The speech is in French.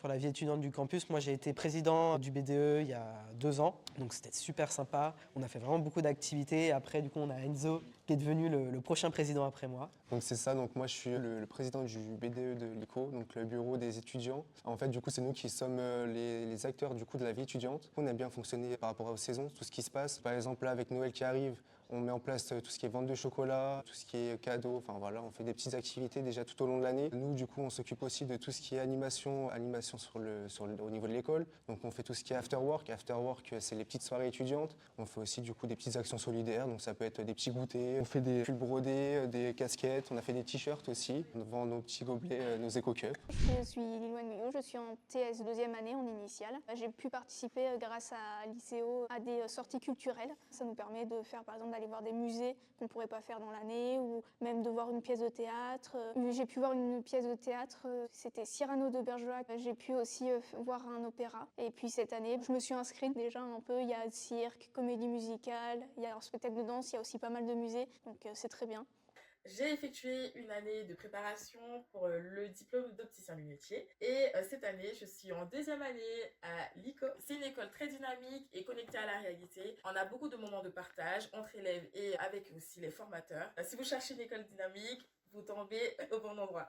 sur la vie étudiante du campus. Moi, j'ai été président du BDE il y a 2 ans, donc c'était super sympa. On a fait vraiment beaucoup d'activités. Après, du coup, on a Enzo qui est devenu le prochain président après moi. Donc c'est ça, donc moi je suis le président du BDE de l'ICO, donc le bureau des étudiants. En fait, du coup, c'est nous qui sommes les acteurs du coup de la vie étudiante. On aime bien fonctionner par rapport aux saisons, tout ce qui se passe. Par exemple, là, avec Noël qui arrive, on met en place tout ce qui est vente de chocolat, tout ce qui est cadeaux, enfin voilà, on fait des petites activités déjà tout au long de l'année. Nous, du coup, on s'occupe aussi de tout ce qui est animation au niveau de l'école. Donc on fait tout ce qui est after work. After work, c'est les petites soirées étudiantes. On fait aussi du coup des petites actions solidaires, donc ça peut être des petits goûters. On fait des pulls brodés, des casquettes, on a fait des t-shirts aussi. On vend nos petits gobelets, nos éco-cups. Je suis Lilouane Guyot, je suis en TS deuxième année en initiale. J'ai pu participer grâce à l'ICO à des sorties culturelles. Ça nous permet de faire par exemple d'aller voir des musées qu'on ne pourrait pas faire dans l'année ou même de voir une pièce de théâtre. J'ai pu voir une pièce de théâtre, c'était Cyrano de Bergerac. J'ai pu aussi voir un opéra. Et puis cette année, je me suis inscrite déjà un peu. Il y a cirque, comédie musicale, il y a un spectacle de danse, il y a aussi pas mal de musées. Donc c'est très bien. J'ai effectué une année de préparation pour le diplôme d'opticien lunetier et cette année je suis en deuxième année à l'ICO. C'est une école très dynamique et connectée à la réalité. On a beaucoup de moments de partage entre élèves et avec aussi les formateurs. Si vous cherchez une école dynamique, vous tombez au bon endroit.